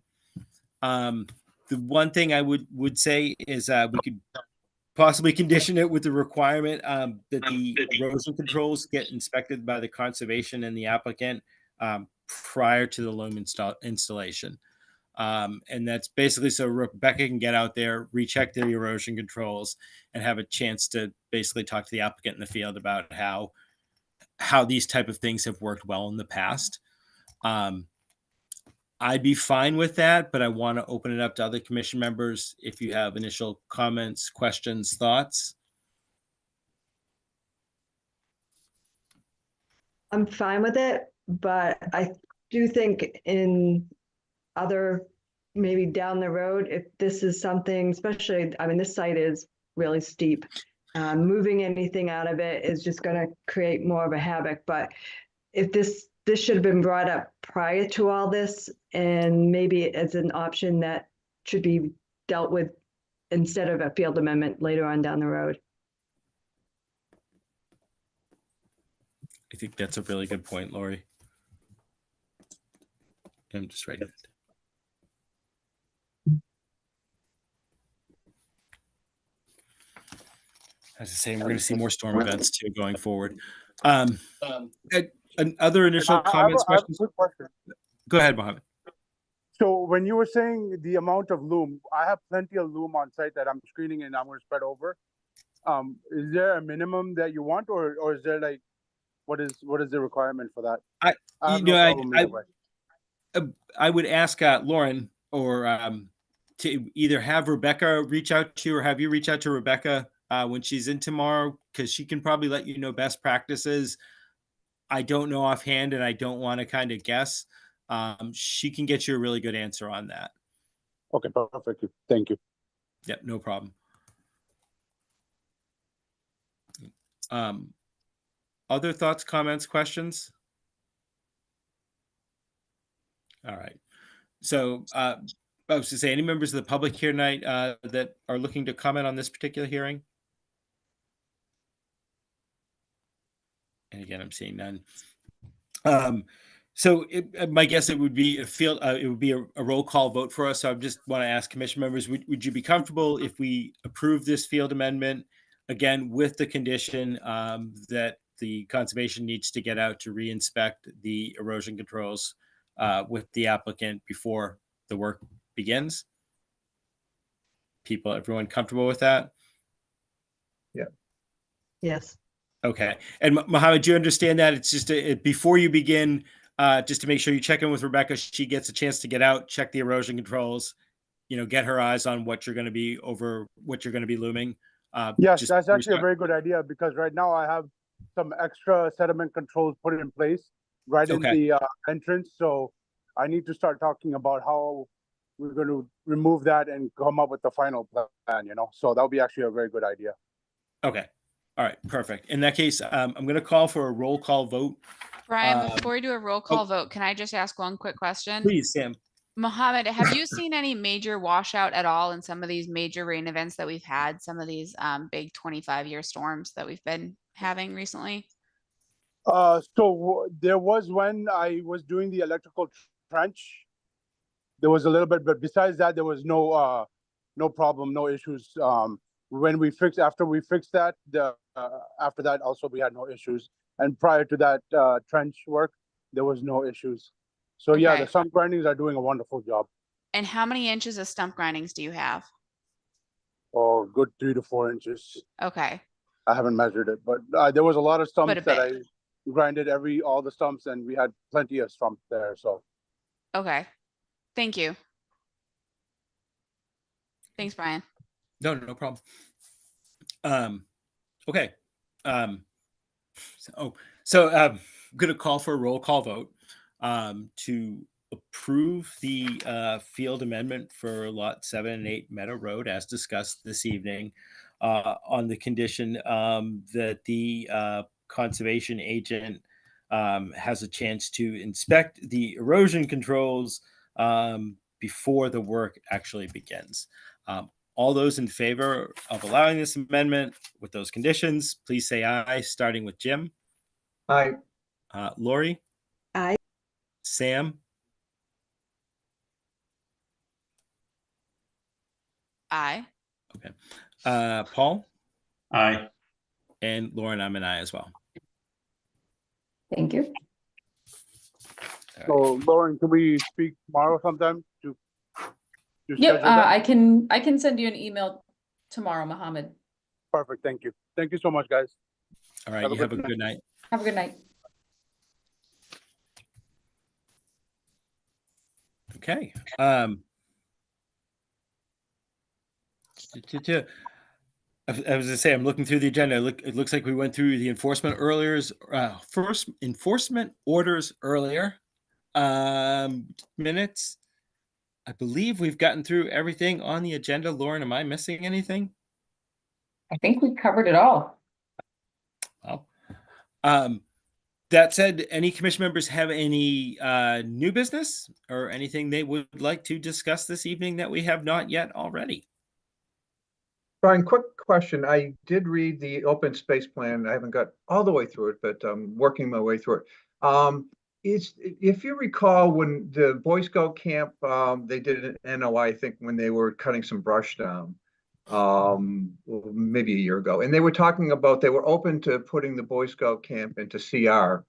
S1: The one thing I would say is we could possibly condition it with the requirement that the erosion controls get inspected by the conservation and the applicant prior to the loam installation. And that's basically so Rebecca can get out there, recheck the erosion controls, and have a chance to basically talk to the applicant in the field about how these type of things have worked well in the past. I'd be fine with that, but I want to open it up to other commission members if you have initial comments, questions, thoughts.
S12: I'm fine with it, but I do think in other, maybe down the road, if this is something, especially, I mean, this site is really steep. Moving anything out of it is just going to create more of a havoc. But if this should have been brought up prior to all this, and maybe as an option that should be dealt with instead of a field amendment later on down the road.
S1: I think that's a really good point, Lori. I'm just writing it. As I say, we're going to see more storm events too going forward. Other initial comments,
S11: I have a
S1: questions?
S11: quick question.
S1: Go ahead, Mohammed.
S11: So when you were saying the amount of loom, I have plenty of loom on site that I'm screening and I'm going to spread over. Is there a minimum that you want, or is there like, what is the requirement for that?
S1: I would ask Lauren or to either have Rebecca reach out to you or have you reach out to Rebecca when she's in tomorrow, because she can probably let you know best practices. I don't know offhand, and I don't want to kind of guess. She can get you a really good answer on that.
S11: Okay, perfect. Thank you.
S1: Yep, no problem. Other thoughts, comments, questions? All right. So I was to say, any members of the public here tonight that are looking to comment on this particular hearing? And again, I'm seeing none. So my guess it would be a roll call vote for us. So I just want to ask commission members, would you be comfortable if we approve this field amendment, again, with the condition that the conservation needs to get out to re-inspect the erosion controls with the applicant before the work begins? Everyone comfortable with that?
S7: Yeah.
S12: Yes.
S1: Okay. And Mohammed, do you understand that it's just before you begin, just to make sure you check in with Rebecca. She gets a chance to get out, check the erosion controls, get her eyes on what you're going to be looming.
S11: Yes,
S1: just
S11: that's
S1: before we
S11: actually a
S1: start.
S11: very good idea because right now I have some extra sediment controls put in place right in
S1: Okay.
S11: the entrance. So I need to start talking about how we're going to remove that and come up with the final plan, So that would be actually a very good idea.
S1: Okay. All right. Perfect. In that case, I'm going to call for a roll call vote.
S4: Brian, before we do a roll call
S1: oh.
S4: vote, can I just ask one quick question?
S1: Please, Sam.
S4: Mohammed, have you seen any major washout at all in some of these major rain events that we've had? Some of these big 25-year storms that we've been having recently?
S11: There was when I was doing the electrical trench, there was a little bit, but besides that, there was no problem, no issues. After we fixed that, after that also we had no issues. And prior to that trench work, there was no issues. So yeah,
S4: Okay.
S11: the stump grindings are doing a wonderful job.
S4: And how many inches of stump grindings do you have?
S11: Oh, good 3 to 4 inches.
S4: Okay.
S11: I haven't measured it, but there was a lot of stumps
S4: a
S11: that I
S4: bit.
S11: grinded all the stumps, and we had plenty of stumps there. So
S4: Okay. Thank you. Thanks, Brian.
S1: No problem. Okay. So I'm going to call for a roll call vote to approve the field amendment for lot 7 and 8 Meadow Road as discussed this evening on the condition that the conservation agent has a chance to inspect the erosion controls before the work actually begins. All those in favor of allowing this amendment with those conditions, please say aye, starting with Jim.
S7: Aye.
S1: Lori?
S12: Aye.
S1: Sam?
S4: Aye.
S1: Okay. Paul?
S6: Aye.
S1: And Lauren, I'm an aye as well.
S5: Thank you.
S11: So Lauren, can we speak tomorrow sometime to
S5: Yep,
S11: schedule that?
S5: I can send you an email tomorrow, Mohammed.
S11: Perfect. Thank you. Thank you so much, guys.
S1: All right.
S11: Have a
S1: You have a
S11: good
S1: good night.
S5: Have a good night.
S1: Okay. I was going to say, I'm looking through the agenda. It looks like we went through the enforcement orders earlier. Minutes. I believe we've gotten through everything on the agenda. Lauren, am I missing anything?
S5: I think we covered it all.
S1: Well, that said, any commission members have any new business or anything they would like to discuss this evening that we have not yet already?
S7: Brian, quick question. I did read the open space plan. I haven't got all the way through it, but I'm working my way through it. If you recall, when the Boy Scout camp, they did an NOI, I think, when they were cutting some brush down, maybe a year ago, and they were talking about they were open to putting the Boy Scout camp into CR.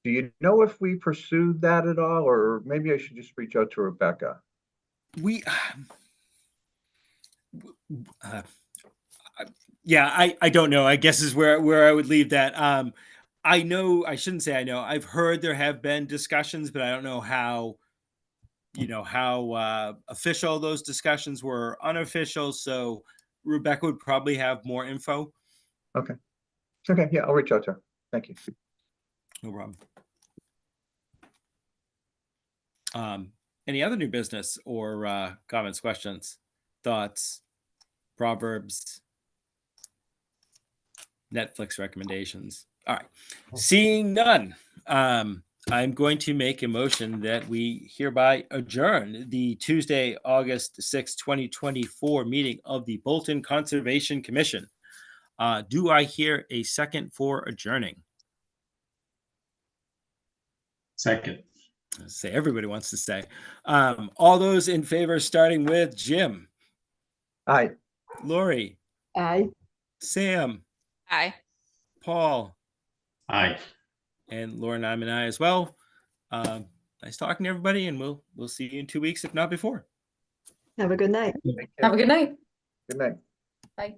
S7: Do you know if we pursued that at all, or maybe I should just reach out to Rebecca?
S1: Yeah, I don't know. I guess is where I would leave that. I know, I shouldn't say I know. I've heard there have been discussions, but I don't know how, how official those discussions were, unofficial. So Rebecca would probably have more info.
S7: Okay. Okay. Yeah, I'll reach out to her. Thank you.
S1: No problem. Any other new business or comments, questions, thoughts, proverbs, Netflix recommendations? All right. Seeing none, I'm going to make a motion that we hereby adjourn the Tuesday, August 6, 2024 meeting of the Bolton Conservation Commission. Do I hear a second for adjourning?
S6: Second.
S1: Say everybody wants to say. All those in favor, starting with Jim.
S7: Aye.
S1: Lori.
S12: Aye.
S1: Sam.
S4: Aye.
S1: Paul.
S6: Aye.
S1: And Lauren, I'm an aye as well. Nice talking to everybody, and we'll see you in 2 weeks, if not before.
S12: Have a good night.
S5: Have a good night.
S7: Good night.
S5: Bye.